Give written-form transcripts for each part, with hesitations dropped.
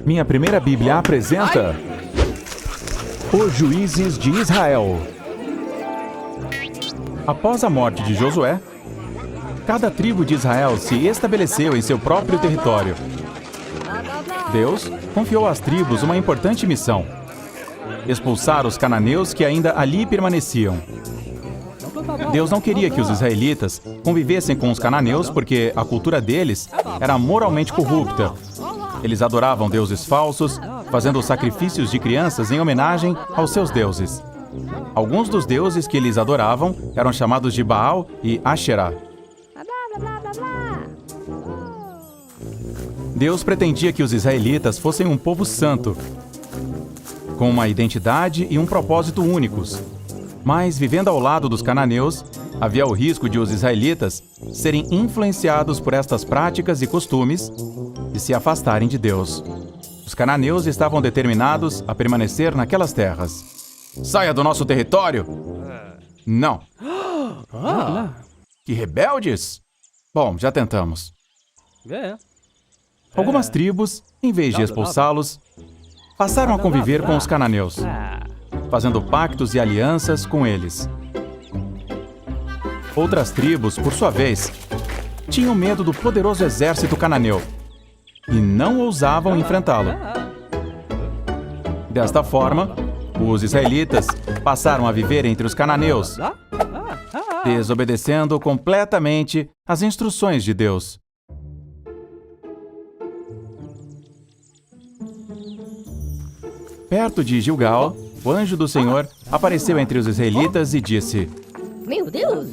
Minha primeira Bíblia apresenta Os Juízes de Israel. Após a morte de Josué, cada tribo de Israel se estabeleceu em seu próprio território. Deus confiou às tribos uma importante missão: expulsar os cananeus que ainda ali permaneciam. Deus não queria que os israelitas convivessem com os cananeus porque a cultura deles era moralmente corrupta. Eles adoravam deuses falsos, fazendo sacrifícios de crianças em homenagem aos seus deuses. Alguns dos deuses que eles adoravam eram chamados de Baal e Asherá. Deus pretendia que os israelitas fossem um povo santo, com uma identidade e um propósito únicos. Mas, vivendo ao lado dos cananeus, havia o risco de os israelitas serem influenciados por estas práticas e costumes e se afastarem de Deus. Os cananeus estavam determinados a permanecer naquelas terras. Saia do nosso território? Não. Que rebeldes! Bom, já tentamos. Algumas tribos, em vez de expulsá-los, passaram a conviver com os cananeus, fazendo pactos e alianças com eles. Outras tribos, por sua vez, tinham medo do poderoso exército cananeu e não ousavam enfrentá-lo. Desta forma, os israelitas passaram a viver entre os cananeus, desobedecendo completamente as instruções de Deus. Perto de Gilgal, o anjo do Senhor apareceu entre os israelitas e disse: Meu Deus!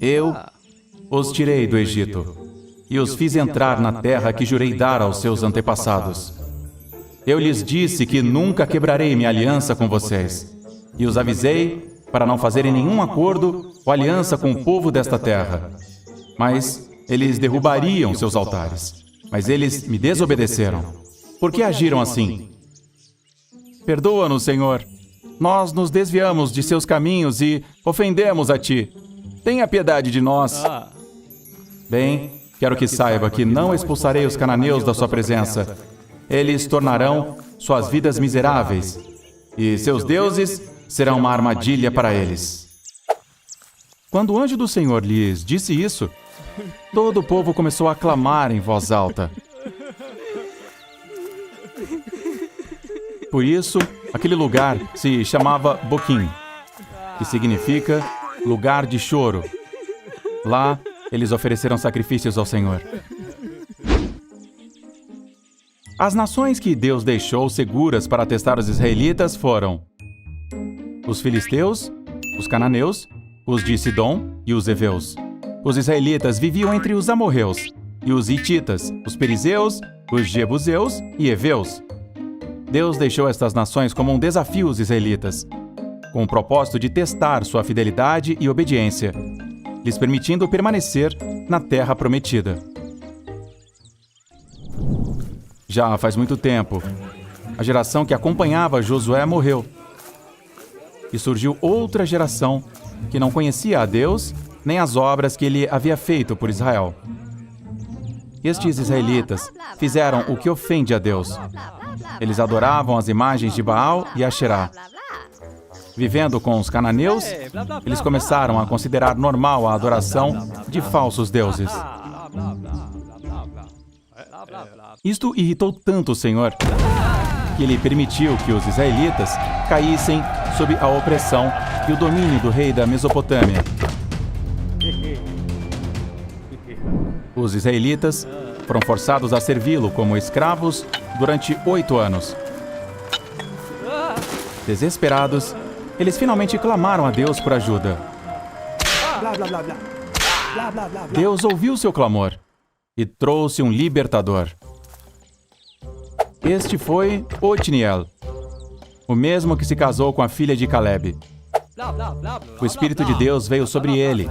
Eu os tirei do Egito e os fiz entrar na terra que jurei dar aos seus antepassados. Eu lhes disse que nunca quebrarei minha aliança com vocês e os avisei para não fazerem nenhum acordo ou aliança com o povo desta terra. Mas eles derrubariam seus altares. Mas eles me desobedeceram. Por que agiram assim? Perdoa-nos, Senhor. Nós nos desviamos de seus caminhos e ofendemos a Ti. Tenha piedade de nós. Bem, quero que saiba que não expulsarei os cananeus da sua presença. Eles tornarão suas vidas miseráveis, e seus deuses serão uma armadilha para eles. Quando o anjo do Senhor lhes disse isso, todo o povo começou a clamar em voz alta. Por isso, aquele lugar se chamava Boquim, que significa lugar de choro. Lá, eles ofereceram sacrifícios ao Senhor. As nações que Deus deixou seguras para testar os israelitas foram os filisteus, os cananeus, os de Sidom e os heveus. Os israelitas viviam entre os amorreus e os hititas, os perizeus, os jebuseus e heveus. Deus deixou estas nações como um desafio aos israelitas, com o propósito de testar sua fidelidade e obediência, lhes permitindo permanecer na terra prometida. Já faz muito tempo, a geração que acompanhava Josué morreu. E surgiu outra geração que não conhecia a Deus nem as obras que ele havia feito por Israel. Estes israelitas fizeram o que ofende a Deus. Eles adoravam as imagens de Baal e Asherá. Vivendo com os cananeus, eles começaram a considerar normal a adoração de falsos deuses. Isto irritou tanto o Senhor que ele permitiu que os israelitas caíssem sob a opressão e o domínio do rei da Mesopotâmia. Os israelitas foram forçados a servi-lo como escravos durante 8 anos. Desesperados, eles finalmente clamaram a Deus por ajuda. Deus ouviu seu clamor e trouxe um libertador. Este foi Otniel, o mesmo que se casou com a filha de Caleb. O Espírito de Deus veio sobre ele,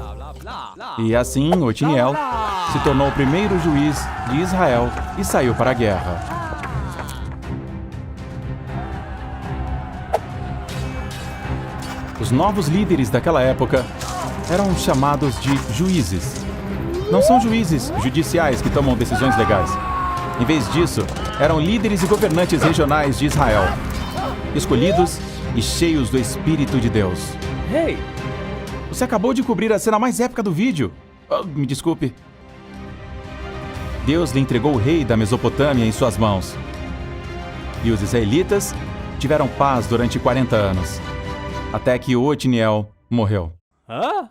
e assim Otniel se tornou o primeiro juiz de Israel e saiu para a guerra. Os novos líderes daquela época eram chamados de juízes. Não são juízes judiciais que tomam decisões legais. Em vez disso, eram líderes e governantes regionais de Israel, escolhidos e cheios do Espírito de Deus. Hey! Você acabou de cobrir a cena mais épica do vídeo. Oh, me desculpe. Deus lhe entregou o rei da Mesopotâmia em suas mãos. E os israelitas tiveram paz durante 40 anos, até que Otniel morreu. Hã?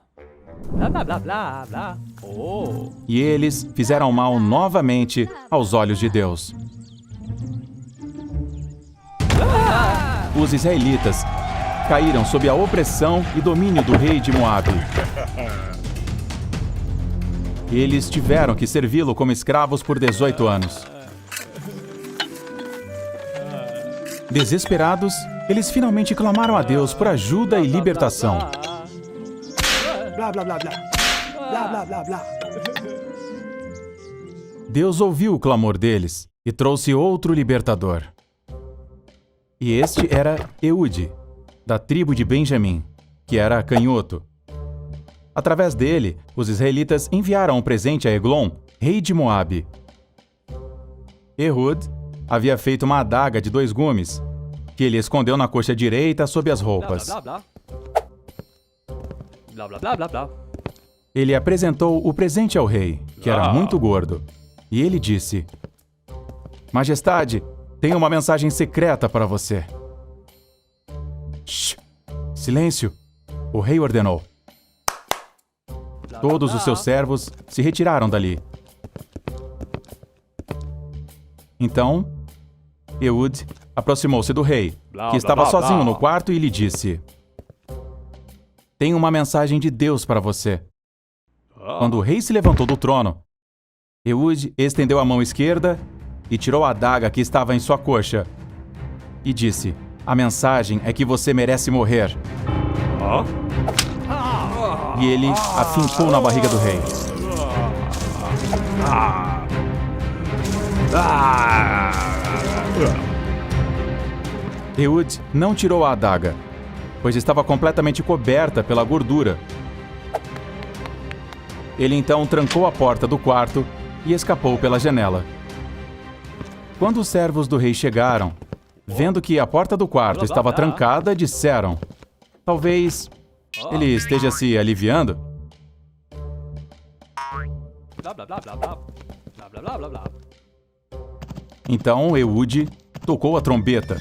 Blá, blá, blá, blá, blá. Oh! E eles fizeram mal novamente aos olhos de Deus. Os israelitas caíram sob a opressão e domínio do rei de Moabe. Eles tiveram que servi-lo como escravos por 18 anos. Desesperados, eles finalmente clamaram a Deus por ajuda e libertação. Blá, blá, blá, blá. Blá, blá, blá, blá. Deus ouviu o clamor deles e trouxe outro libertador. E este era Eude, da tribo de Benjamim, que era canhoto. Através dele, os israelitas enviaram um presente a Eglon, rei de Moabe. Ehud havia feito uma adaga de 2 gumes, que ele escondeu na coxa direita sob as roupas. Blá, blá, blá. Blá, blá, blá, blá, blá. Ele apresentou o presente ao rei, que era muito gordo, e ele disse: Majestade, tenho uma mensagem secreta para você. Shh! Silêncio! O rei ordenou. Todos os seus servos se retiraram dali. Então, Ehud aproximou-se do rei, que estava sozinho no quarto, e lhe disse: Tenho uma mensagem de Deus para você. Quando o rei se levantou do trono, Ehud estendeu a mão esquerda e tirou a adaga que estava em sua coxa e disse: A mensagem é que você merece morrer. E ele a fincou na barriga do rei. Ehud não tirou a adaga, pois estava completamente coberta pela gordura. Ele então trancou a porta do quarto e escapou pela janela. Quando os servos do rei chegaram, vendo que a porta do quarto estava trancada, disseram: Talvez ele esteja se aliviando. Blá, blá, blá, blá, blá. Blá, blá, blá, blá, blá. Então Ehud tocou a trombeta.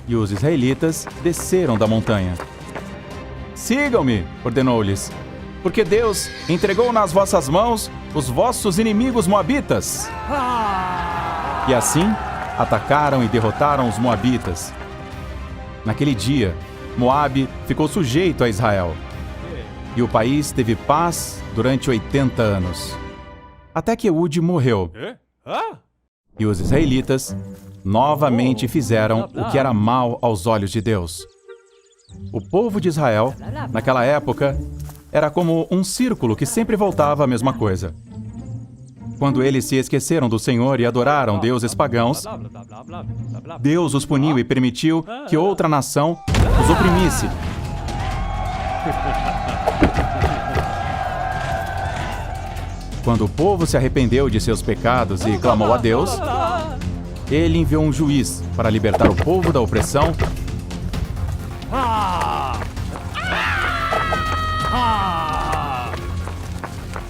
E os israelitas desceram da montanha. Sigam-me, ordenou-lhes, porque Deus entregou nas vossas mãos os vossos inimigos moabitas. E assim atacaram e derrotaram os moabitas. Naquele dia, Moabe ficou sujeito a Israel. E o país teve paz durante 80 anos. Até que Ehud morreu. E os israelitas novamente fizeram o que era mal aos olhos de Deus. O povo de Israel, naquela época, era como um círculo que sempre voltava à mesma coisa. Quando eles se esqueceram do Senhor e adoraram deuses pagãos, Deus os puniu e permitiu que outra nação os oprimisse. Quando o povo se arrependeu de seus pecados e clamou a Deus, ele enviou um juiz para libertar o povo da opressão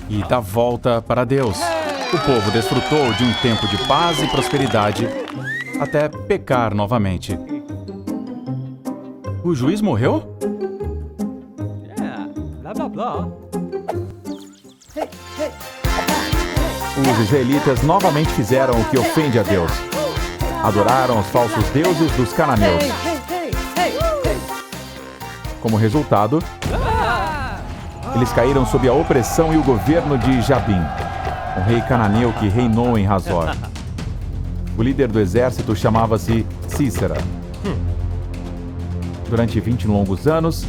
e dar volta para Deus. O povo desfrutou de um tempo de paz e prosperidade até pecar novamente. O juiz morreu? Blá, blá, blá. Os israelitas novamente fizeram o que ofende a Deus. Adoraram os falsos deuses dos cananeus. Como resultado, eles caíram sob a opressão e o governo de Jabim, um rei cananeu que reinou em Hazor. O líder do exército chamava-se Cícera. Durante 20 longos anos,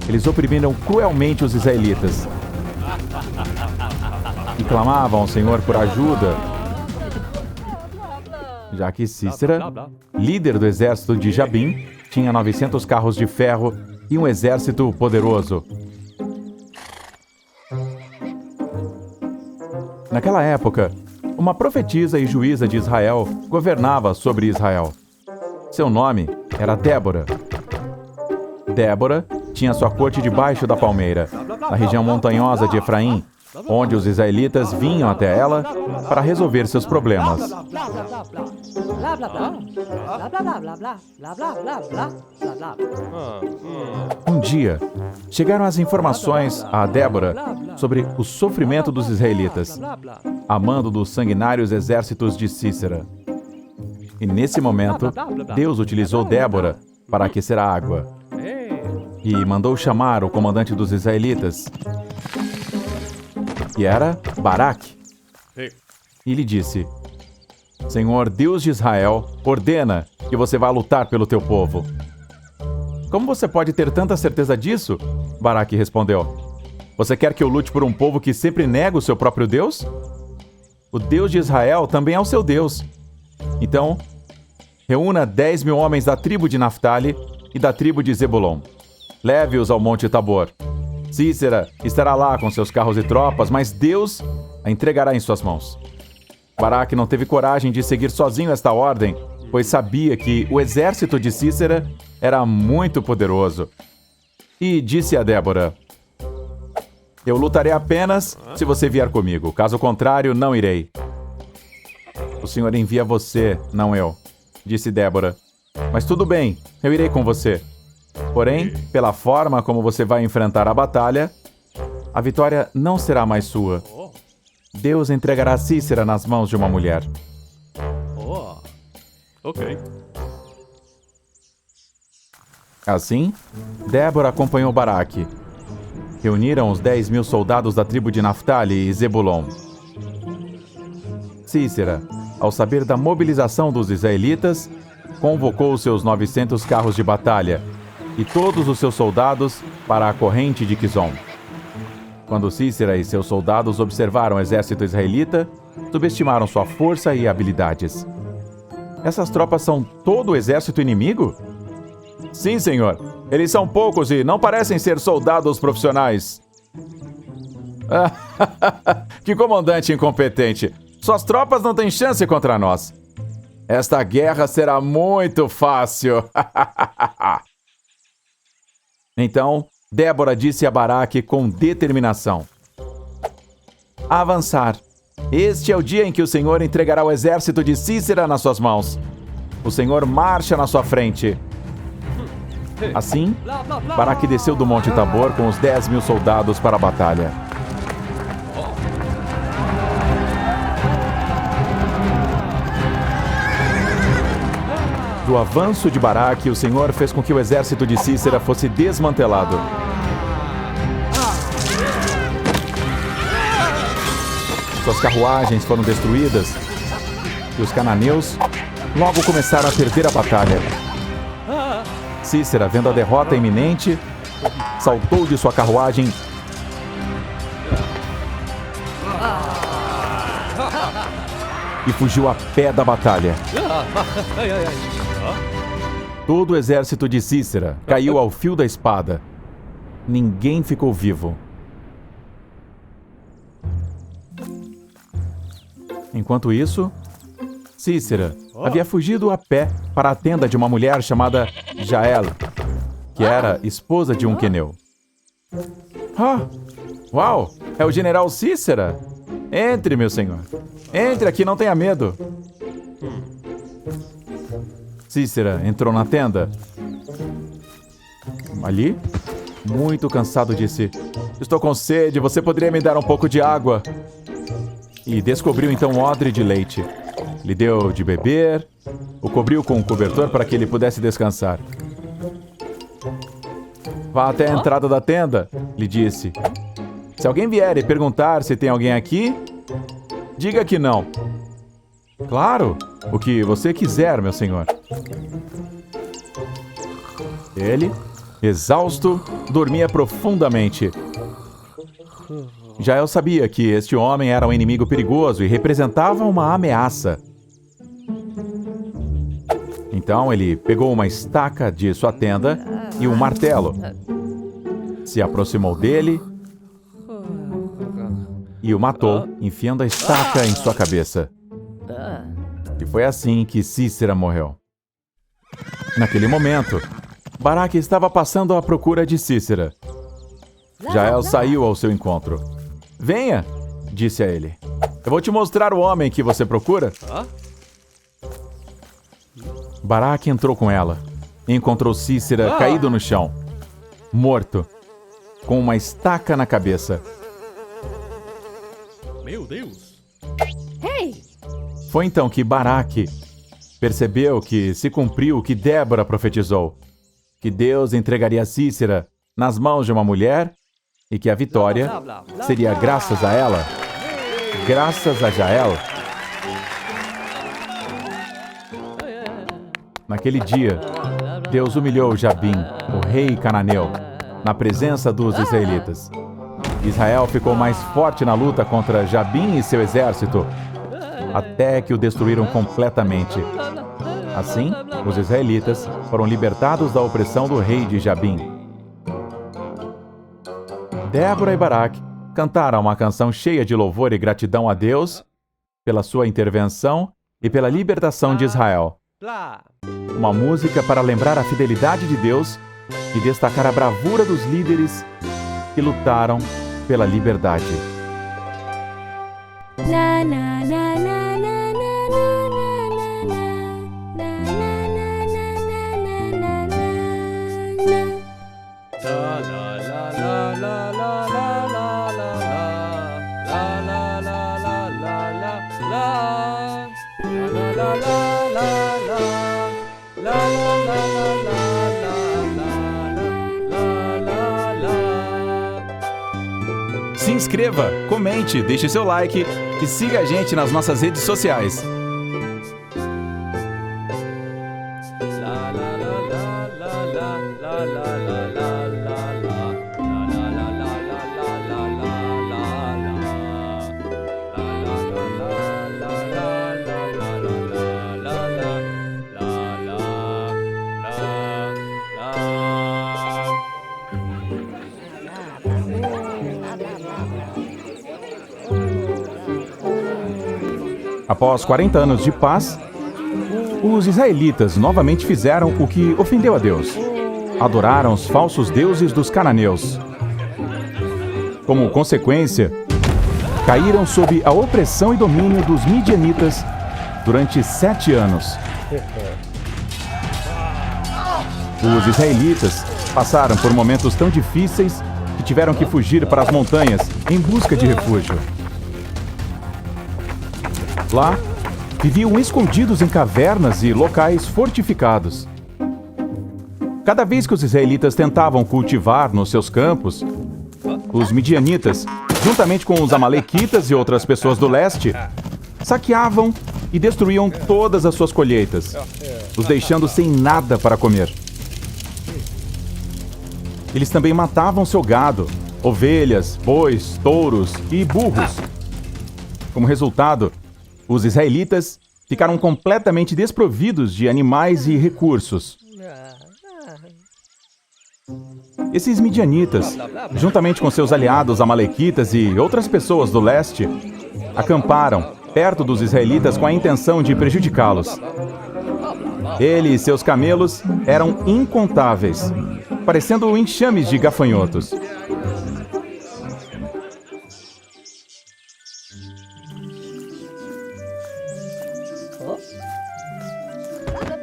eles oprimiram cruelmente os israelitas e clamavam ao Senhor por ajuda, já que Cícera, líder do exército de Jabim, tinha 900 carros de ferro e um exército poderoso. Naquela época, uma profetisa e juíza de Israel governava sobre Israel. Seu nome era Débora. Débora tinha sua corte debaixo da palmeira, na região montanhosa de Efraim, onde os israelitas vinham até ela para resolver seus problemas. Um dia, chegaram as informações a Débora sobre o sofrimento dos israelitas, a mando dos sanguinários exércitos de Sísera. E nesse momento, Deus utilizou Débora para aquecer a água e mandou chamar o comandante dos israelitas, que era Baraque. E lhe disse: Senhor Deus de Israel, ordena que você vá lutar pelo teu povo. Como você pode ter tanta certeza disso? Baraque respondeu: Você quer que eu lute por um povo que sempre nega o seu próprio Deus? O Deus de Israel também é o seu Deus. Então, reúna 10.000 homens da tribo de Naftali e da tribo de Zebulon. Leve-os ao Monte Tabor. Sísera estará lá com seus carros e tropas, mas Deus a entregará em suas mãos. Baraque não teve coragem de seguir sozinho esta ordem, pois sabia que o exército de Sísera era muito poderoso. E disse a Débora: Eu lutarei apenas se você vier comigo, caso contrário, não irei. O Senhor envia você, não eu, disse Débora. Mas tudo bem, eu irei com você. Porém, pela forma como você vai enfrentar a batalha, a vitória não será mais sua. Deus entregará Sísera nas mãos de uma mulher. Ok. Assim, Débora acompanhou Baraque. Reuniram os 10.000 soldados da tribo de Naftali e Zebulon. Sísera, ao saber da mobilização dos israelitas, convocou seus 900 carros de batalha e todos os seus soldados para a corrente de Quizon. Quando Sísera e seus soldados observaram o exército israelita, subestimaram sua força e habilidades. Essas tropas são todo o exército inimigo? Sim, senhor. Eles são poucos e não parecem ser soldados profissionais. Que comandante incompetente. Suas tropas não têm chance contra nós. Esta guerra será muito fácil. Então, Débora disse a Baraque com determinação: Avançar. Este é o dia em que o Senhor entregará o exército de Sísera nas suas mãos. O Senhor marcha na sua frente. Assim, Baraque desceu do Monte Tabor com os 10.000 soldados para a batalha. Do avanço de Baraque, o Senhor fez com que o exército de Sísera fosse desmantelado. Suas carruagens foram destruídas e os cananeus logo começaram a perder a batalha. Sísera, vendo a derrota iminente, saltou de sua carruagem e fugiu a pé da batalha. Todo o exército de Sísera caiu ao fio da espada. Ninguém ficou vivo. Enquanto isso, Sísera havia fugido a pé para a tenda de uma mulher chamada Jael, que era esposa de um queneu. Uau! É o general Sísera! Entre, meu senhor. Entre aqui, não tenha medo. Sísera entrou na tenda. Ali, muito cansado, disse: Estou com sede, você poderia me dar um pouco de água? E descobriu então um odre de leite. Lhe deu de beber, o cobriu com um cobertor para que ele pudesse descansar. Vá até a entrada da tenda, lhe disse. Se alguém vier e perguntar se tem alguém aqui, diga que não. Claro, o que você quiser, meu senhor. Ele, exausto, dormia profundamente. Jael sabia que este homem era um inimigo perigoso e representava uma ameaça. Então ele pegou uma estaca de sua tenda e um martelo. Se aproximou dele e o matou, enfiando a estaca em sua cabeça. E foi assim que Sísera morreu. Naquele momento, Baraque estava passando à procura de Sísera. Jael saiu ao seu encontro. Venha, disse a ele. Eu vou te mostrar o homem que você procura. Baraque entrou com ela e encontrou Sísera caído no chão, morto, com uma estaca na cabeça. Meu Deus! Foi então que Baraque percebeu que se cumpriu o que Débora profetizou, que Deus entregaria Sísera nas mãos de uma mulher e que a vitória seria graças a ela, graças a Jael. Naquele dia, Deus humilhou Jabim, o rei cananeu, na presença dos israelitas. Israel ficou mais forte na luta contra Jabim e seu exército, até que o destruíram completamente. Assim, os israelitas foram libertados da opressão do rei de Jabim. Débora e Baraque cantaram uma canção cheia de louvor e gratidão a Deus pela sua intervenção e pela libertação de Israel. Uma música para lembrar a fidelidade de Deus e destacar a bravura dos líderes que lutaram pela liberdade. Se inscreva, comente, deixe seu like e siga a gente nas nossas redes sociais. Após 40 anos de paz, os israelitas novamente fizeram o que ofendeu a Deus. Adoraram os falsos deuses dos cananeus. Como consequência, caíram sob a opressão e domínio dos midianitas durante 7 anos. Os israelitas passaram por momentos tão difíceis que tiveram que fugir para as montanhas em busca de refúgio. Lá, viviam escondidos em cavernas e locais fortificados. Cada vez que os israelitas tentavam cultivar nos seus campos, os midianitas, juntamente com os amalequitas e outras pessoas do leste, saqueavam e destruíam todas as suas colheitas, os deixando sem nada para comer. Eles também matavam seu gado, ovelhas, bois, touros e burros. Como resultado, os israelitas ficaram completamente desprovidos de animais e recursos. Esses midianitas, juntamente com seus aliados amalequitas e outras pessoas do leste, acamparam perto dos israelitas com a intenção de prejudicá-los. Ele e seus camelos eram incontáveis, parecendo enxames de gafanhotos.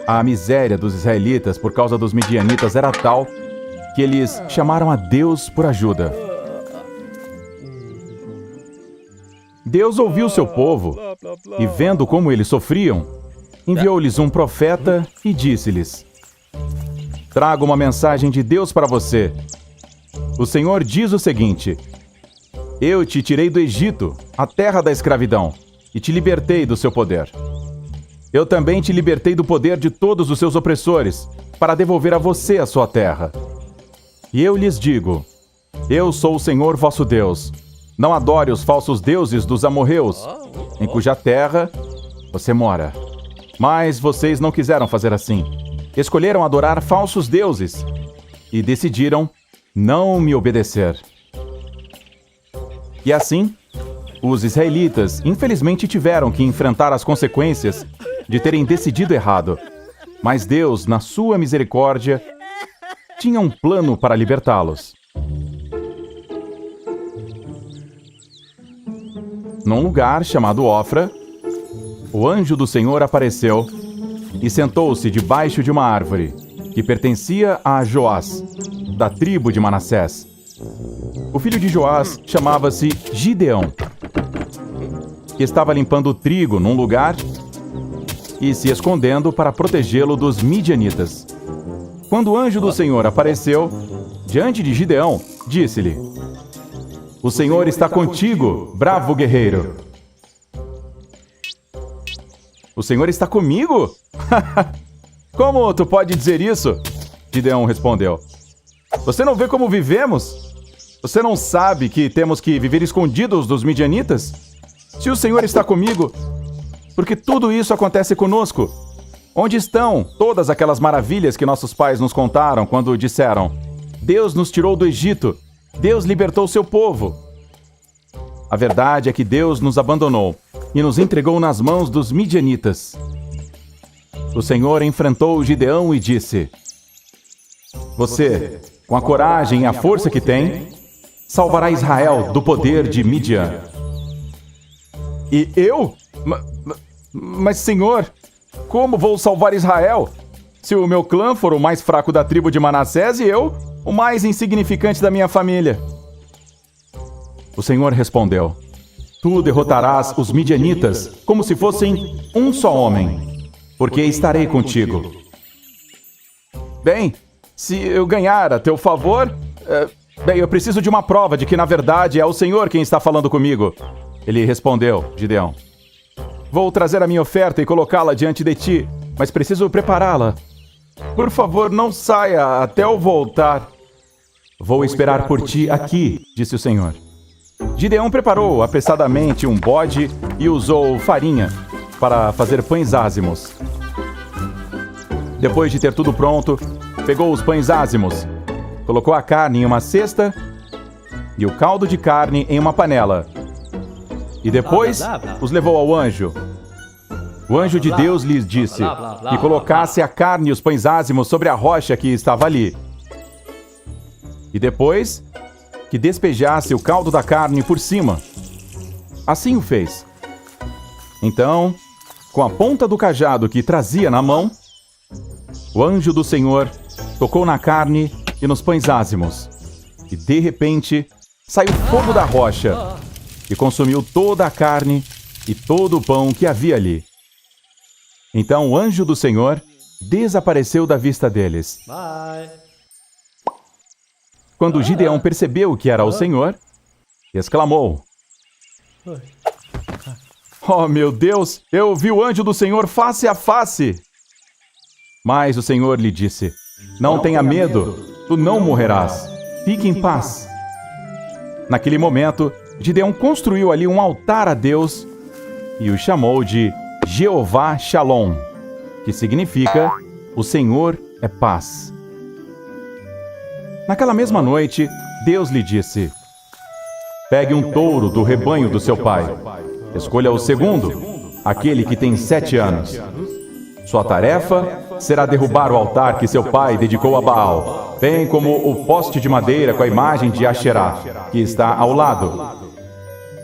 A miséria dos israelitas por causa dos midianitas era tal que eles chamaram a Deus por ajuda. Deus ouviu seu povo e, vendo como eles sofriam, enviou-lhes um profeta e disse-lhes: Trago uma mensagem de Deus para você. O Senhor diz o seguinte: Eu te tirei do Egito, a terra da escravidão, e te libertei do seu poder. Eu também te libertei do poder de todos os seus opressores, para devolver a você a sua terra. E eu lhes digo: Eu sou o Senhor vosso Deus. Não adore os falsos deuses dos amorreus, em cuja terra você mora. Mas vocês não quiseram fazer assim. Escolheram adorar falsos deuses e decidiram não me obedecer. E assim, Os israelitas, infelizmente, tiveram que enfrentar as consequências de terem decidido errado. Mas Deus, na sua misericórdia, tinha um plano para libertá-los. Num lugar chamado Ofra, o anjo do Senhor apareceu e sentou-se debaixo de uma árvore que pertencia a Joás, da tribo de Manassés. O filho de Joás chamava-se Gideão, que estava limpando o trigo num lugar e se escondendo para protegê-lo dos midianitas. Quando o anjo do Senhor apareceu diante de Gideão, disse-lhe: "O Senhor está contigo, bravo guerreiro." "O Senhor está comigo?" "Como tu pode dizer isso?" Gideão respondeu. "Você não vê como vivemos? Você não sabe que temos que viver escondidos dos midianitas? Se o Senhor está comigo, por que tudo isso acontece conosco? Onde estão todas aquelas maravilhas que nossos pais nos contaram quando disseram: Deus nos tirou do Egito, Deus libertou seu povo? A verdade é que Deus nos abandonou e nos entregou nas mãos dos midianitas." O Senhor enfrentou Gideão e disse: "Você, com a coragem e a força que tem, salvará Israel do poder de Midian." "E eu? Mas, Senhor, como vou salvar Israel? Se o meu clã for o mais fraco da tribo de Manassés e eu, o mais insignificante da minha família?" O Senhor respondeu: "Tu derrotarás os midianitas como se fossem um só homem, porque estarei contigo." "Bem, se eu ganhar a teu favor, eu preciso de uma prova de que, na verdade, é o Senhor quem está falando comigo." Ele respondeu, Gideão: "Vou trazer a minha oferta e colocá-la diante de ti, mas preciso prepará-la. Por favor, não saia até eu voltar." "Vou esperar por ti aqui", disse o Senhor. Gideão preparou apressadamente um bode e usou farinha para fazer pães ázimos. Depois de ter tudo pronto, pegou os pães ázimos, colocou a carne em uma cesta e o caldo de carne em uma panela. E depois os levou ao anjo. O anjo de Deus lhes disse que colocasse a carne e os pães ázimos sobre a rocha que estava ali. E depois que despejasse o caldo da carne por cima. Assim o fez. Então, com a ponta do cajado que trazia na mão, o anjo do Senhor tocou na carne e nos pães ázimos. E de repente, saiu fogo da rocha e consumiu toda a carne e todo o pão que havia ali. Então o anjo do Senhor desapareceu da vista deles. Quando Gideão percebeu que era o Senhor, exclamou: "Oh, meu Deus, eu vi o anjo do Senhor face a face." Mas o Senhor lhe disse: "Não tenha medo, tu não morrerás. Fique em paz." Naquele momento, Gideão construiu ali um altar a Deus e o chamou de Jeová Shalom, que significa "O Senhor é paz." Naquela mesma noite, Deus lhe disse: "Pegue um touro do rebanho do seu pai. Escolha o segundo, aquele que tem 7 anos. Sua tarefa será derrubar o altar que seu pai dedicou a Baal, bem como o poste de madeira com a imagem de Asherá, que está ao lado.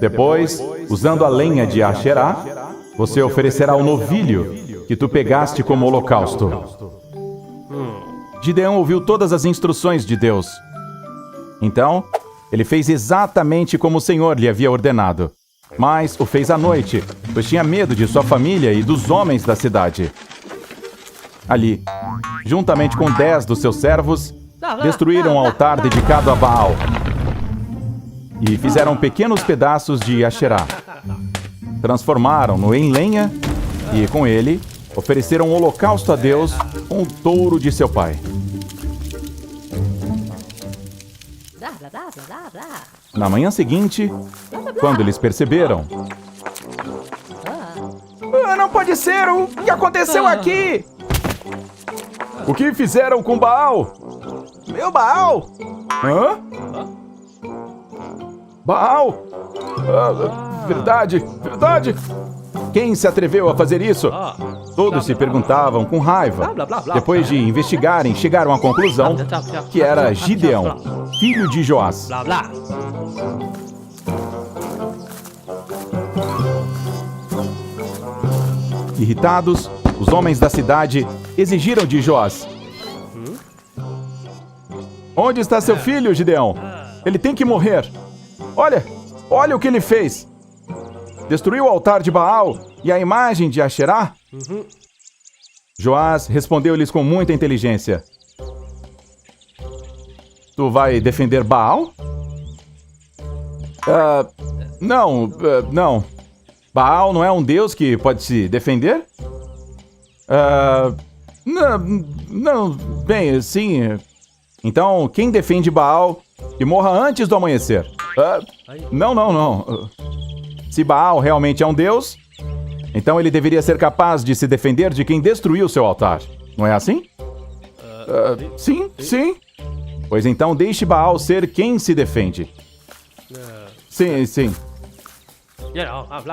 Depois, usando a lenha de Asherá, você oferecerá o novilho que tu pegaste como holocausto." Gideão ouviu todas as instruções de Deus. Então, ele fez exatamente como o Senhor lhe havia ordenado. Mas o fez à noite, pois tinha medo de sua família e dos homens da cidade. Ali, juntamente com 10 dos seus servos, destruíram o altar dedicado a Baal e fizeram pequenos pedaços de Asherá. Transformaram-no em lenha e, com ele, ofereceram um holocausto a Deus com o touro de seu pai. Na manhã seguinte, quando eles perceberam... Não pode ser! O que aconteceu aqui? O que fizeram com Baal? Meu Baal? Hã? Baal? Verdade, verdade. Quem se atreveu a fazer isso? Todos se perguntavam com raiva. Depois de investigarem, chegaram à conclusão que era Gideão, filho de Joás. Blá, blá. Irritados, os homens da cidade exigiram de Joás: onde está seu filho, Gideão? Ele tem que morrer. Olha o que ele fez. Destruiu o altar de Baal e a imagem de Asherá? Joás respondeu-lhes com muita inteligência: tu vai defender Baal? Não. Baal não é um deus que pode se defender? Não, bem, sim. Então, quem defende Baal, que morra antes do amanhecer. Não. Se Baal realmente é um deus, então ele deveria ser capaz de se defender de quem destruiu seu altar. Não é assim? Sim. Pois então deixe Baal ser quem se defende. Sim.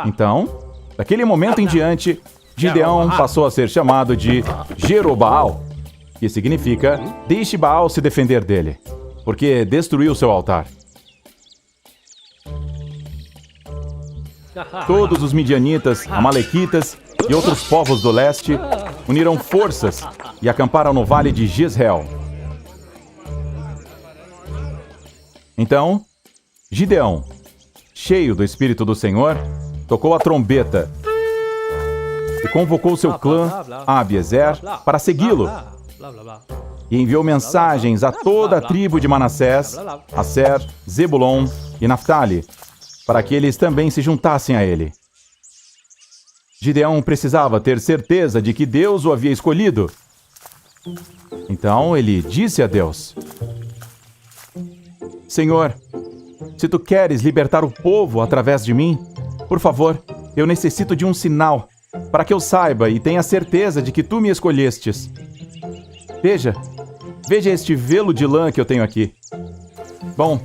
Então, daquele momento em diante, Gideão passou a ser chamado de Jerobaal, que significa deixe Baal se defender dele, porque destruiu seu altar. Todos os midianitas, amalequitas e outros povos do leste uniram forças e acamparam no vale de Jezreel. Então, Gideão, cheio do Espírito do Senhor, tocou a trombeta e convocou seu clã, Abiezer, para segui-lo. E enviou mensagens a toda a tribo de Manassés, Aser, Zebulon e Naftali, para que eles também se juntassem a ele. Gideão precisava ter certeza de que Deus o havia escolhido. Então ele disse a Deus: Senhor, se tu queres libertar o povo através de mim, por favor, eu necessito de um sinal, para que eu saiba e tenha certeza de que tu me escolhestes. Veja este velo de lã que eu tenho aqui. Bom,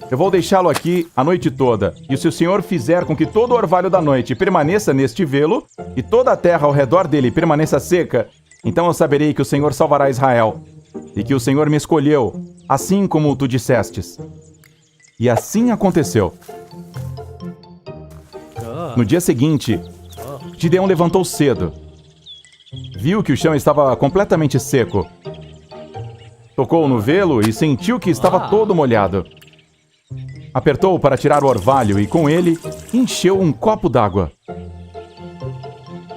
eu vou deixá-lo aqui a noite toda, e se o Senhor fizer com que todo o orvalho da noite permaneça neste velo, e toda a terra ao redor dele permaneça seca, então eu saberei que o Senhor salvará Israel, e que o Senhor me escolheu, assim como tu dissestes. E assim aconteceu. No dia seguinte, Gideão levantou cedo. Viu que o chão estava completamente seco. Tocou no velo e sentiu que estava todo molhado. Apertou para tirar o orvalho e, com ele, encheu um copo d'água.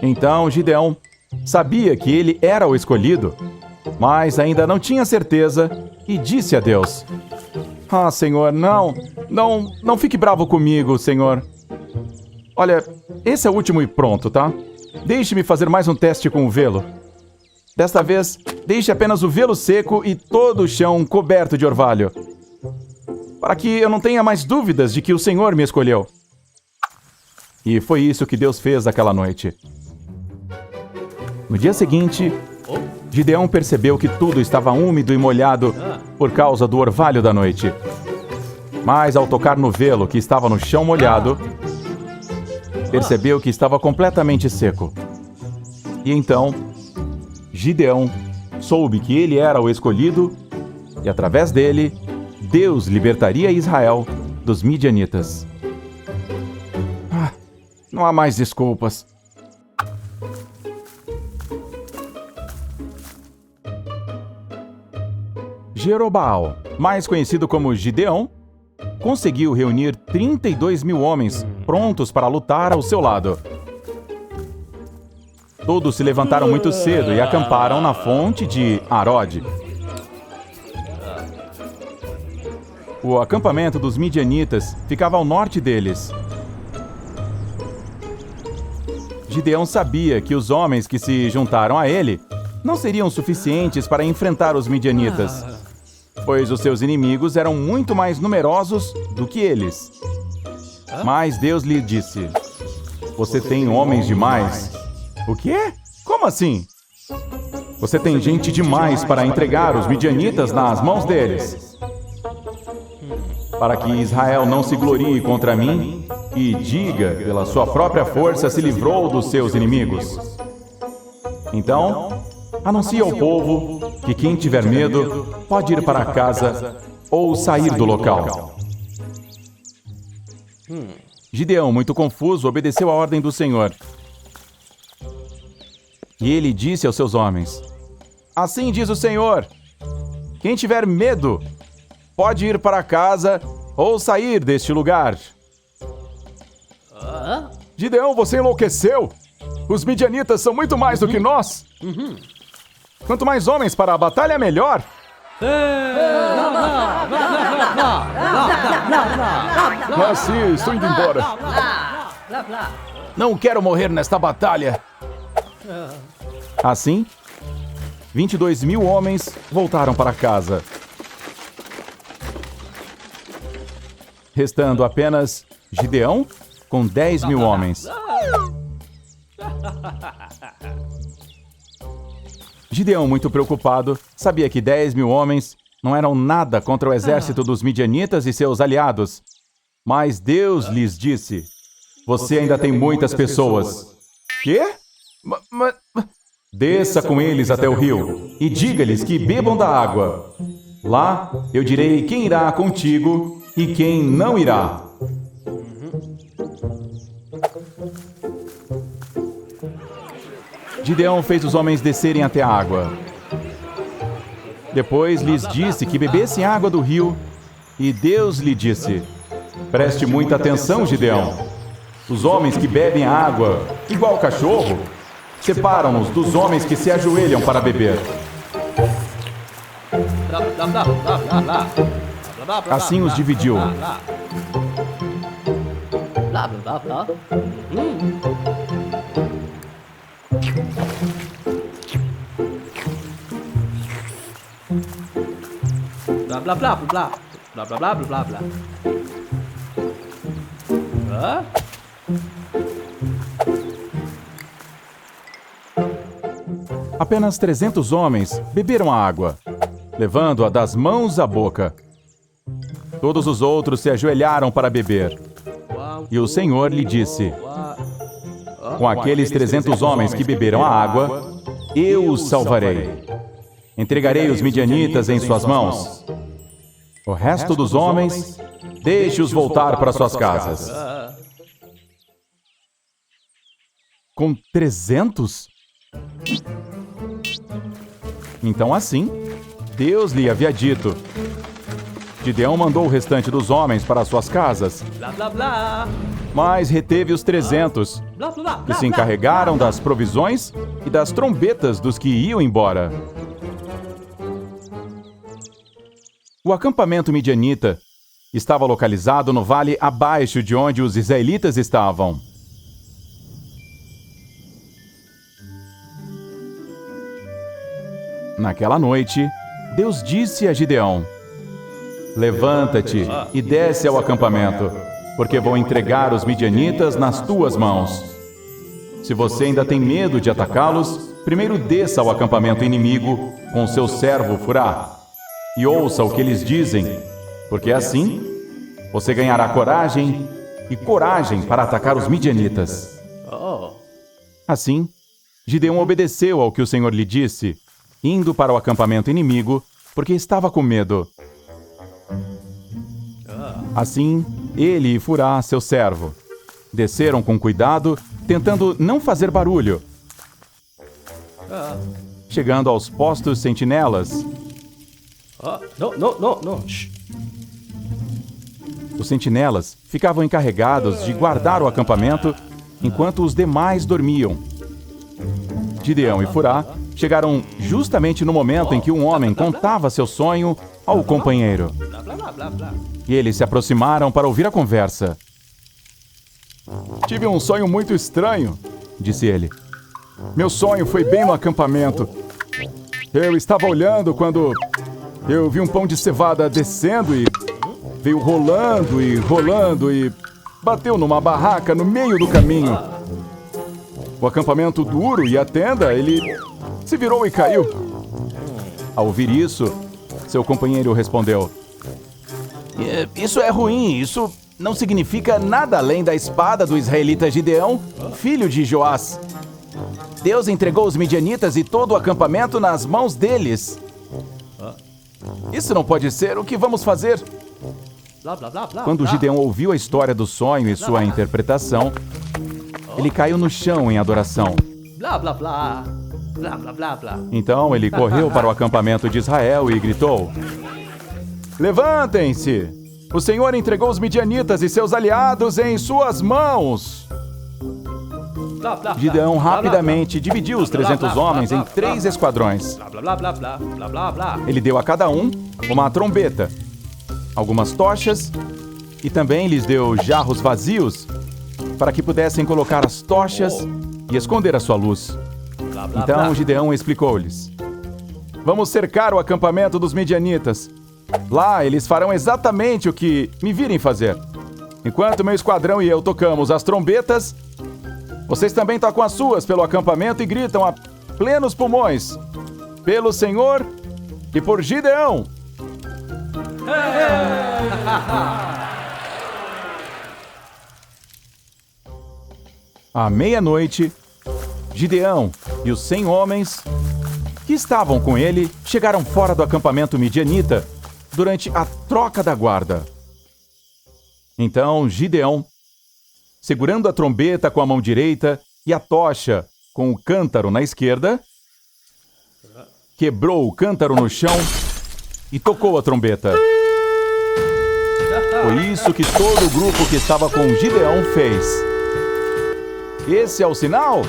Então Gideão sabia que ele era o escolhido, mas ainda não tinha certeza e disse a Deus: Senhor, não fique bravo comigo, Senhor. Olha, esse é o último e pronto, tá? Deixe-me fazer mais um teste com o velo. Desta vez, deixe apenas o velo seco e todo o chão coberto de orvalho, para que eu não tenha mais dúvidas de que o Senhor me escolheu. E foi isso que Deus fez aquela noite. No dia seguinte, Gideão percebeu que tudo estava úmido e molhado por causa do orvalho da noite. Mas ao tocar no velo que estava no chão molhado, percebeu que estava completamente seco. E então, Gideão soube que ele era o escolhido e, através dele, Deus libertaria Israel dos midianitas. Não há mais desculpas. Jerobaal, mais conhecido como Gideão, conseguiu reunir 32 mil homens prontos para lutar ao seu lado. Todos se levantaram muito cedo e acamparam na fonte de Arode. O acampamento dos midianitas ficava ao norte deles. Gideão sabia que os homens que se juntaram a ele não seriam suficientes para enfrentar os midianitas, pois os seus inimigos eram muito mais numerosos do que eles. Mas Deus lhe disse: Você tem homens demais. O quê? Como assim? Você tem gente demais para entregar os midianitas nas mãos deles. Para que Israel não se glorie contra mim, e diga, pela sua própria força se livrou dos seus inimigos. Então, anuncie ao povo que quem tiver medo pode ir para casa ou sair do local. Gideão, muito confuso, obedeceu à ordem do Senhor. E ele disse aos seus homens: Assim diz o Senhor, quem tiver medo pode ir para casa ou sair deste lugar. Gideão, você enlouqueceu? Os midianitas são muito mais do que nós. Quanto mais homens para a batalha, melhor. Ah, sim, estou indo embora. Não quero morrer nesta batalha. Assim, 22.000 homens voltaram para casa, restando apenas Gideão com 10.000 homens. Gideão, muito preocupado, sabia que 10.000 homens não eram nada contra o exército dos midianitas e seus aliados. Mas Deus lhes disse: Você ainda tem muitas pessoas. Quê? Desça com eles até o rio e diga-lhes que bebam da água. Lá eu direi quem irá contigo e quem não irá. Gideão fez os homens descerem até a água. Depois lhes disse que bebessem água do rio, e Deus lhe disse: Preste muita atenção, Gideão. Os homens que bebem a água, igual cachorro, separam-nos dos homens que se ajoelham para beber. Assim os dividiu. Blá, blá, blá, blá. Blá, blá, blá, blá, blá. Hã? Apenas 300 homens beberam a água, levando-a das mãos à boca. Todos os outros se ajoelharam para beber. E o Senhor lhe disse: Com aqueles 300 homens que beberam a água, eu os salvarei. Entregarei os midianitas em suas mãos. O resto dos homens, deixe-os voltar para suas casas. Com 300? Então assim, Deus lhe havia dito. Gideão mandou o restante dos homens para suas casas, Blá, blá, blá. mas reteve os 300, Blá, blá, blá, que se encarregaram das provisões e das trombetas dos que iam embora. O acampamento midianita estava localizado no vale abaixo de onde os israelitas estavam. Naquela noite, Deus disse a Gideão: Levanta-te e desce ao acampamento, porque vou entregar os midianitas nas tuas mãos. Se você ainda tem medo de atacá-los, primeiro desça ao acampamento inimigo com seu servo Furá, e ouça o que eles dizem, porque assim você ganhará coragem para atacar os midianitas. Assim, Gideão obedeceu ao que o Senhor lhe disse, indo para o acampamento inimigo, porque estava com medo. Assim, ele e Furá, seu servo, desceram com cuidado, tentando não fazer barulho. Chegando aos postos sentinelas, Não. os sentinelas ficavam encarregados de guardar o acampamento enquanto os demais dormiam. Gideão e Furá chegaram justamente no momento em que um homem contava seu sonho ao companheiro. E eles se aproximaram para ouvir a conversa. Tive um sonho muito estranho, disse ele. Meu sonho foi bem no acampamento. Eu estava olhando quando eu vi um pão de cevada descendo e veio rolando e bateu numa barraca no meio do caminho. O acampamento duro e a tenda, ele se virou e caiu. Ao ouvir isso, seu companheiro respondeu: Isso é ruim, isso não significa nada além da espada do israelita Gideão, filho de Joás. Deus entregou os midianitas e todo o acampamento nas mãos deles. Isso não pode ser. O que vamos fazer? Blá, blá, blá, blá, Quando blá. Gideão ouviu a história do sonho e sua interpretação, ele caiu no chão em adoração. Blá, blá, blá. Blá, blá, blá, blá. Então ele correu para o acampamento de Israel e gritou: Levantem-se! O Senhor entregou os midianitas e seus aliados em suas mãos! Blá, blá, blá. Gideão Blá, blá, rapidamente dividiu os 300 homens em 3 esquadrões. blá, blá, blá, blá, blá, blá, blá. Ele deu a cada um uma trombeta, algumas tochas e também lhes deu jarros vazios para que pudessem colocar as tochas e esconder a sua luz. Blá, blá, Então blá. Gideão explicou-lhes: Vamos cercar o acampamento dos midianitas. Lá eles farão exatamente o que me virem fazer. Enquanto meu esquadrão e eu tocamos as trombetas, vocês também tocam as suas pelo acampamento e gritam a plenos pulmões: Pelo Senhor e por Gideão! À meia-noite, Gideão e os 100 homens que estavam com ele chegaram fora do acampamento midianita durante a troca da guarda. Então Gideão, segurando a trombeta com a mão direita e a tocha com o cântaro na esquerda, quebrou o cântaro no chão e tocou a trombeta. Foi isso que todo o grupo que estava com Gideão fez. Esse é o sinal?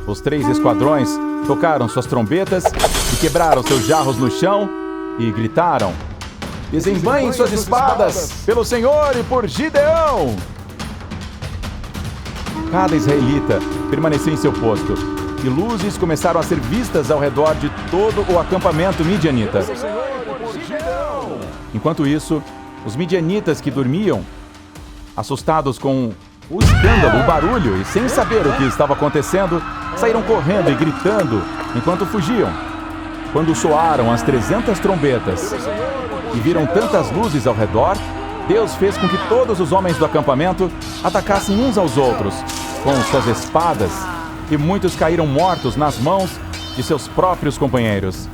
Os 3 esquadrões tocaram suas trombetas e quebraram seus jarros no chão e gritaram: Desembanhem suas espadas pelo Senhor e por Gideão! Cada israelita permaneceu em seu posto e luzes começaram a ser vistas ao redor de todo o acampamento midianita. Enquanto isso, os midianitas que dormiam, assustados com o escândalo, o barulho e sem saber o que estava acontecendo, saíram correndo e gritando enquanto fugiam. Quando soaram as 300 trombetas e viram tantas luzes ao redor, Deus fez com que todos os homens do acampamento atacassem uns aos outros com suas espadas, e muitos caíram mortos nas mãos de seus próprios companheiros.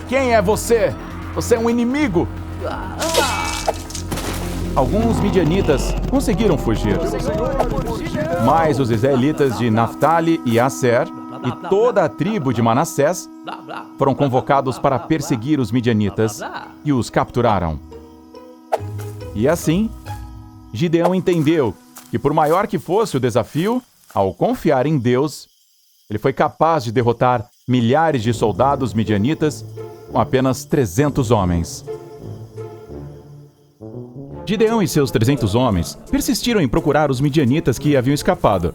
Quem é você? Você é um inimigo! Alguns midianitas conseguiram fugir, mas os israelitas de Naftali e Aser e toda a tribo de Manassés Blá, blá. foram convocados para perseguir os midianitas e os capturaram. E assim, Gideão entendeu que, por maior que fosse o desafio, ao confiar em Deus, ele foi capaz de derrotar milhares de soldados midianitas com apenas 300 homens. Gideão e seus 300 homens persistiram em procurar os midianitas que haviam escapado.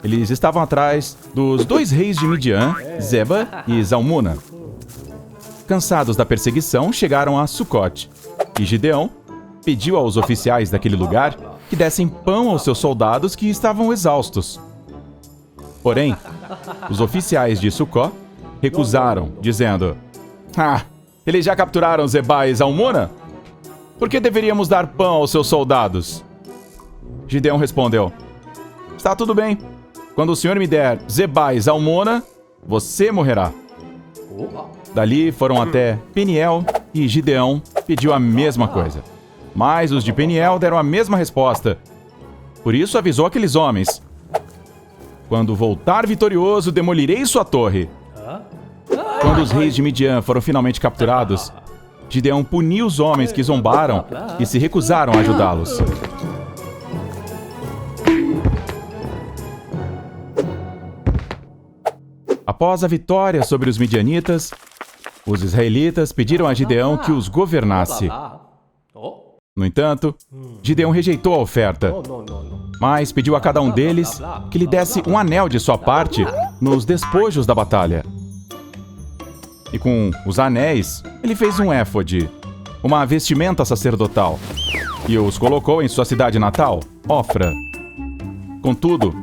Eles estavam atrás dos 2 reis de Midian, Zeba e Zalmuna. Cansados da perseguição, chegaram a Sucote, e Gideão pediu aos oficiais daquele lugar que dessem pão aos seus soldados que estavam exaustos. Porém, os oficiais de Sucó recusaram, dizendo: eles já capturaram Zeba e Zalmuna? Por que deveríamos dar pão aos seus soldados? Gideão respondeu: Está tudo bem. Quando o Senhor me der Zeba e Zalmuna, você morrerá. Dali foram até Peniel e Gideão pediu a mesma coisa. Mas os de Peniel deram a mesma resposta. Por isso avisou aqueles homens: Quando voltar vitorioso, demolirei sua torre. Quando os reis de Midian foram finalmente capturados, Gideão puniu os homens que zombaram e se recusaram a ajudá-los. Após a vitória sobre os midianitas, os israelitas pediram a Gideão que os governasse. No entanto, Gideão rejeitou a oferta, mas pediu a cada um deles que lhe desse um anel de sua parte nos despojos da batalha. E com os anéis, ele fez um éfode, uma vestimenta sacerdotal, e os colocou em sua cidade natal, Ofra. Contudo,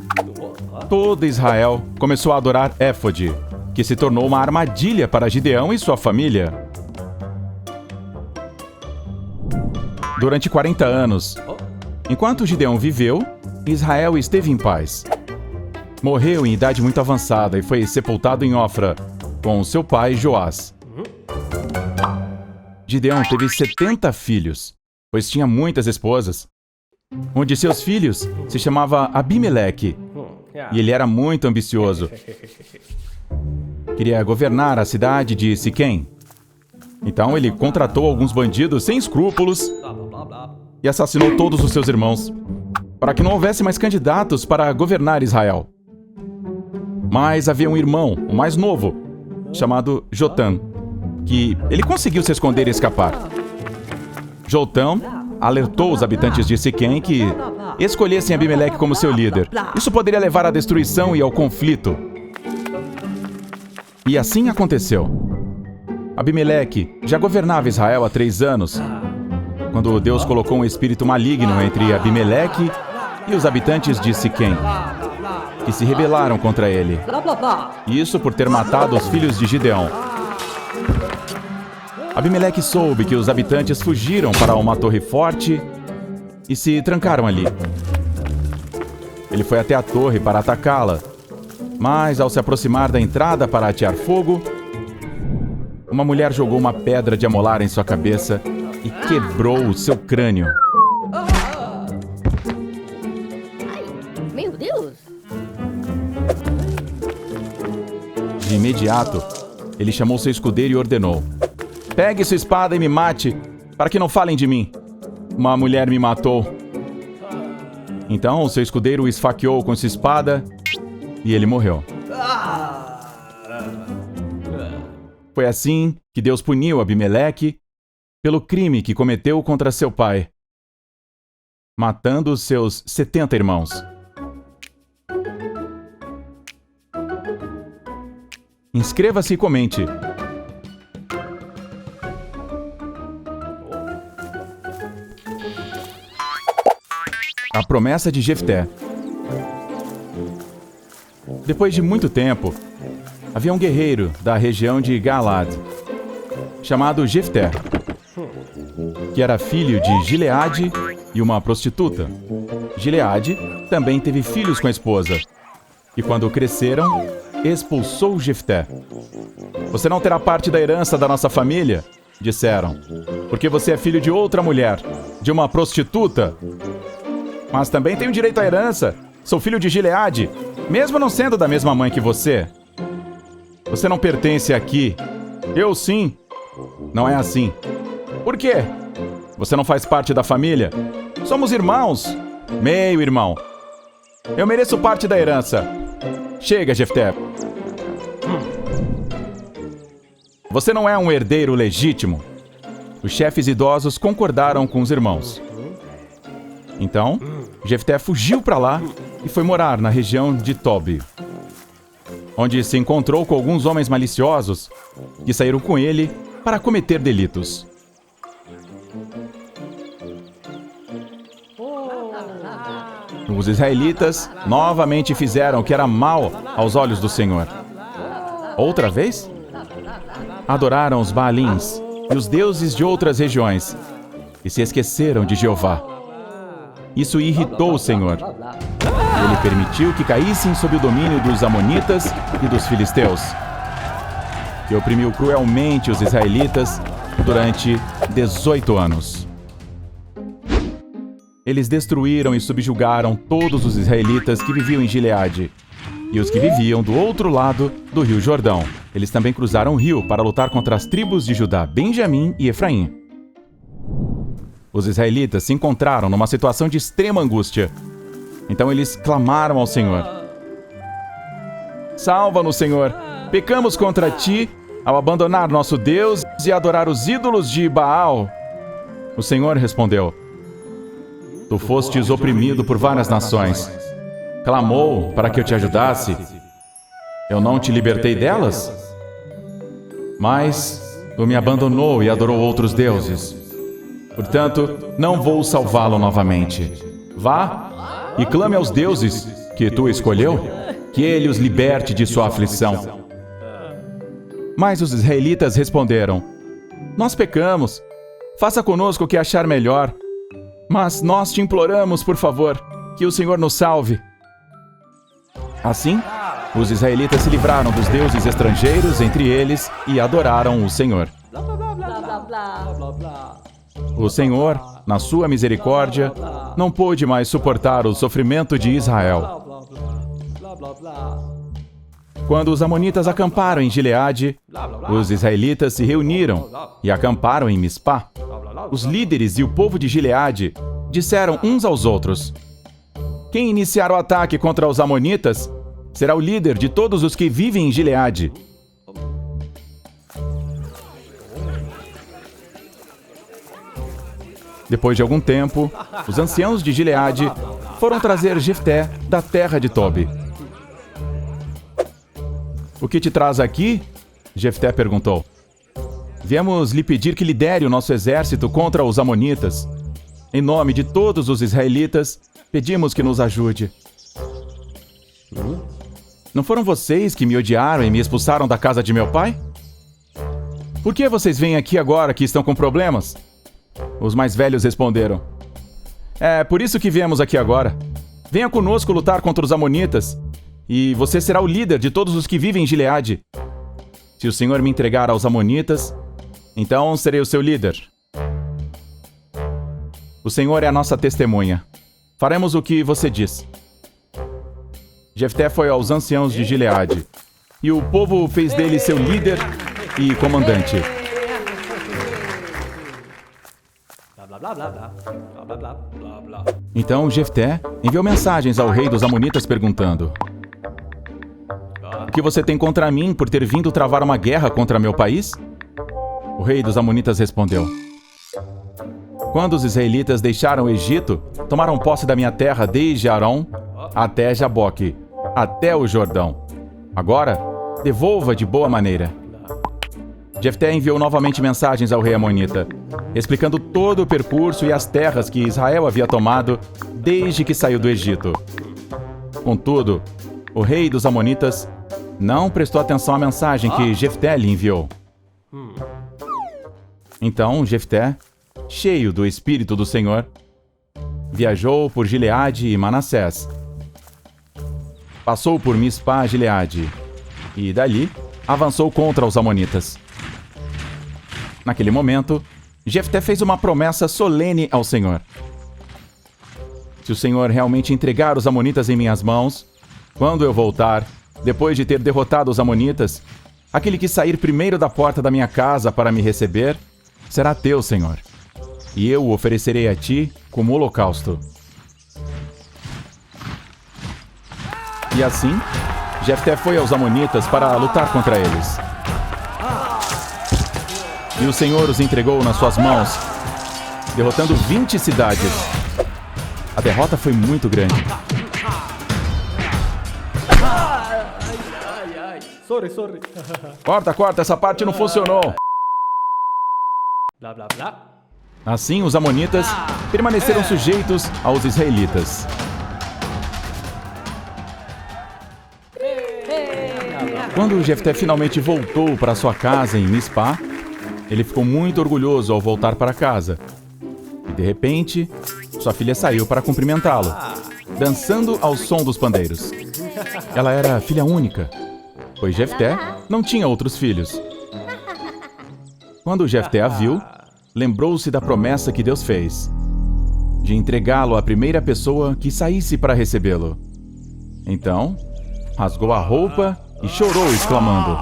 todo Israel começou a adorar éfode, que se tornou uma armadilha para Gideão e sua família. durante 40 anos. Enquanto Gideão viveu, Israel esteve em paz. Morreu em idade muito avançada e foi sepultado em Ofra, com seu pai Joás. Gideão teve 70 filhos, pois tinha muitas esposas. Um de seus filhos se chamava Abimeleque, e ele era muito ambicioso. Queria governar a cidade de Siquém. Então ele contratou alguns bandidos sem escrúpulos e assassinou todos os seus irmãos, para que não houvesse mais candidatos para governar Israel. Mas havia um irmão, o mais novo, chamado Jotã, que ele conseguiu se esconder e escapar. Jotã alertou os habitantes de Siquém que escolhessem Abimeleque como seu líder. Isso poderia levar à destruição e ao conflito. E assim aconteceu. Abimeleque já governava Israel há 3 anos, quando Deus colocou um espírito maligno entre Abimeleque e os habitantes de Siquém, que se rebelaram contra ele. Isso por ter matado os filhos de Gideão. Abimeleque soube que os habitantes fugiram para uma torre forte e se trancaram ali. Ele foi até a torre para atacá-la, mas ao se aproximar da entrada para atear fogo, uma mulher jogou uma pedra de amolar em sua cabeça e quebrou o seu crânio. Meu Deus! De imediato, ele chamou seu escudeiro e ordenou: "Pegue sua espada e me mate, para que não falem de mim. Uma mulher me matou." Então, seu escudeiro o esfaqueou com sua espada e ele morreu. Foi assim que Deus puniu Abimeleque pelo crime que cometeu contra seu pai, matando os seus 70 irmãos. Inscreva-se e comente. A promessa de Jefté. Depois de muito tempo, havia um guerreiro da região de Galaad, chamado Jefté, que era filho de Gileade e uma prostituta. Gileade também teve filhos com a esposa, e quando cresceram, expulsou Jefté. "Você não terá parte da herança da nossa família", disseram, "porque você é filho de outra mulher, de uma prostituta." "Mas também tenho direito à herança. Sou filho de Gileade, mesmo não sendo da mesma mãe que você." "Você não pertence aqui." "Eu sim." "Não é assim." "Por quê?" "Você não faz parte da família." "Somos irmãos." "Meio irmão." "Eu mereço parte da herança." "Chega, Jefté. Você não é um herdeiro legítimo." Os chefes idosos concordaram com os irmãos. Então, Jefté fugiu para lá e foi morar na região de Tobi, onde se encontrou com alguns homens maliciosos que saíram com ele para cometer delitos. Os israelitas novamente fizeram o que era mal aos olhos do Senhor. Outra vez, adoraram os Baalins e os deuses de outras regiões e se esqueceram de Jeová. Isso irritou o Senhor. Ele permitiu que caíssem sob o domínio dos amonitas e dos filisteus, que oprimiu cruelmente os israelitas durante 18 anos. Eles destruíram e subjugaram todos os israelitas que viviam em Gileade e os que viviam do outro lado do rio Jordão. Eles também cruzaram o rio para lutar contra as tribos de Judá, Benjamim e Efraim. Os israelitas se encontraram numa situação de extrema angústia. Então eles clamaram ao Senhor: "Salva-nos, Senhor! Pecamos contra ti ao abandonar nosso Deus e adorar os ídolos de Baal." O Senhor respondeu: "Tu fostes oprimido por várias nações. Clamou para que eu te ajudasse. Eu não te libertei delas? Mas tu me abandonou e adorou outros deuses. Portanto, não vou salvá-lo novamente. Vá e clame aos deuses que tu escolheu, que ele os liberte de sua aflição." Mas os israelitas responderam: "Nós pecamos. Faça conosco o que achar melhor, Mas nós te imploramos, por favor, que o Senhor nos salve. Assim, os israelitas se livraram dos deuses estrangeiros entre eles e adoraram o Senhor. Blá, blá, blá, blá, Blá, blá, blá. blá, blá, blá. O Senhor, na sua misericórdia, não pôde mais suportar o sofrimento de Israel. Blá, blá, blá, blá, blá, blá. Quando os amonitas acamparam em Gileade, os israelitas se reuniram e acamparam em Mispá. Os líderes e o povo de Gileade disseram uns aos outros: quem iniciar o ataque contra os amonitas será o líder de todos os que vivem em Gileade. Depois de algum tempo, os anciãos de Gileade foram trazer Jefté da terra de Tobi. O que te traz aqui? Jefté perguntou. Viemos lhe pedir que lidere o nosso exército contra os amonitas. Em nome de todos os israelitas, pedimos que nos ajude. Não foram vocês que me odiaram e me expulsaram da casa de meu pai? Por que vocês vêm aqui agora que estão com problemas? Os mais velhos responderam. É por isso que viemos aqui agora. Venha conosco lutar contra os amonitas, e você será o líder de todos os que vivem em Gileade. Se o Senhor me entregar aos amonitas, então serei o seu líder. O Senhor é a nossa testemunha. Faremos o que você diz. Jefté foi aos anciãos de Gileade, e o povo fez dele seu líder e comandante. Blá, blá, blá, blá, blá, blá, blá, blá, blá. Então Jefté enviou mensagens ao rei dos amonitas perguntando: o que você tem contra mim por ter vindo travar uma guerra contra meu país? O rei dos amonitas respondeu: quando os israelitas deixaram o Egito, tomaram posse da minha terra desde Arão até Jaboque, até o Jordão. Agora, devolva de boa maneira. Jefté enviou novamente mensagens ao rei amonita, explicando todo o percurso e as terras que Israel havia tomado desde que saiu do Egito. Contudo, o rei dos amonitas não prestou atenção à mensagem que Jefté lhe enviou. Então Jefté, cheio do Espírito do Senhor, viajou por Gileade e Manassés. Passou por Mispá, Gileade, e dali avançou contra os amonitas. Naquele momento, Jefté fez uma promessa solene ao Senhor. Se o Senhor realmente entregar os amonitas em minhas mãos, quando eu voltar, depois de ter derrotado os amonitas, aquele que sair primeiro da porta da minha casa para me receber, será teu, Senhor, e eu o oferecerei a ti como holocausto. E assim, Jefté foi aos amonitas para lutar contra eles. E o Senhor os entregou nas suas mãos, derrotando 20 cidades. A derrota foi muito grande. Ai, ai. Sorry, sorry. Corta, essa parte não funcionou. Blá, blá, blá. Assim, os amonitas permaneceram sujeitos aos israelitas. Quando Jefté finalmente voltou para sua casa em Mispá, ele ficou muito orgulhoso ao voltar para casa. E de repente, sua filha saiu para cumprimentá-lo, dançando ao som dos pandeiros. Ela era filha única, pois Jefté não tinha outros filhos. Quando Jefté a viu, lembrou-se da promessa que Deus fez, de entregá-lo à primeira pessoa que saísse para recebê-lo. Então, rasgou a roupa e chorou, exclamando: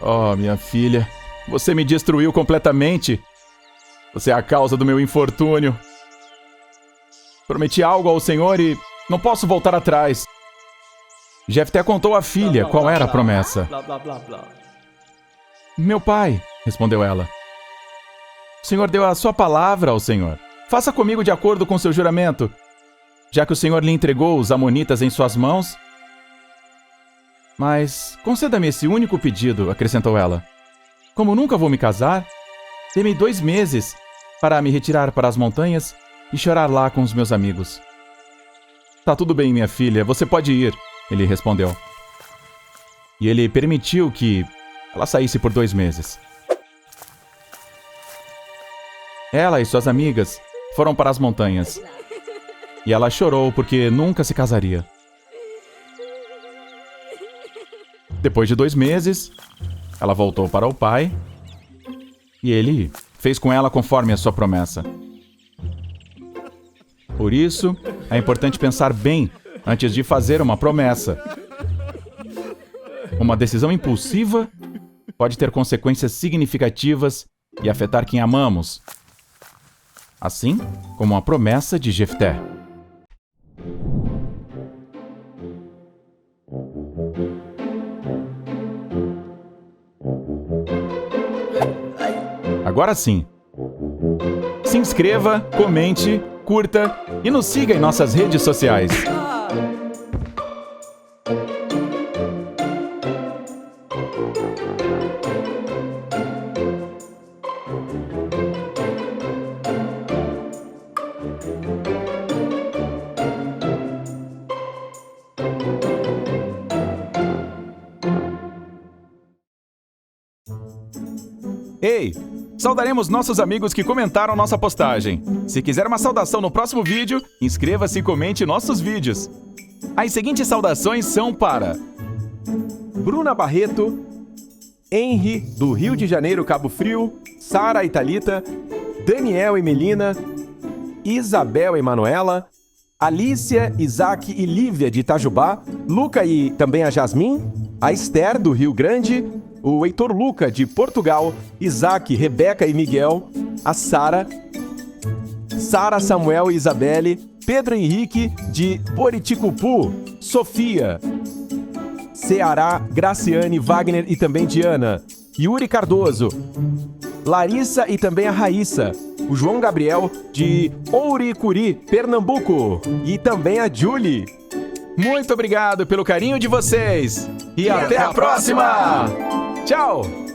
oh, minha filha, você me destruiu completamente. Você é a causa do meu infortúnio. Prometi algo ao Senhor e não posso voltar atrás. Jefté contou à filha qual era a promessa. Blá, blá, blá, blá. Meu pai, respondeu ela, o Senhor deu a sua palavra ao Senhor. Faça comigo de acordo com seu juramento. Já que o Senhor lhe entregou os amonitas em suas mãos. Mas conceda-me esse único pedido, acrescentou ela. Como nunca vou me casar, dê-me 2 meses para me retirar para as montanhas e chorar lá com os meus amigos. Tá tudo bem, minha filha, você pode ir, ele respondeu. E ele permitiu que ela saísse por 2 meses. Ela e suas amigas foram para as montanhas. E ela chorou porque nunca se casaria. Depois de 2 meses, ela voltou para o pai e ele fez com ela conforme a sua promessa. Por isso, é importante pensar bem antes de fazer uma promessa. Uma decisão impulsiva pode ter consequências significativas e afetar quem amamos, assim como a promessa de Jefté. Agora sim, se inscreva, comente, curta e nos siga em nossas redes sociais. Ei! Saudaremos nossos amigos que comentaram nossa postagem. Se quiser uma saudação no próximo vídeo, inscreva-se e comente nossos vídeos. As seguintes saudações são para Bruna Barreto, Henry, do Rio de Janeiro, Cabo Frio, Sara e Thalita, Daniel e Melina, Isabel e Manuela, Alícia, Isaac e Lívia de Itajubá, Luca e também a Jasmin, a Esther do Rio Grande, o Heitor Luca de Portugal, Isaac, Rebeca e Miguel, a Sara, Samuel e Isabelle, Pedro Henrique de Boriticupu, Sofia, Ceará, Graciane, Wagner e também Diana, Yuri Cardoso, Larissa e também a Raíssa, o João Gabriel de Ouricuri, Pernambuco e também a Julie. Muito obrigado pelo carinho de vocês! E até a próxima! Tchau!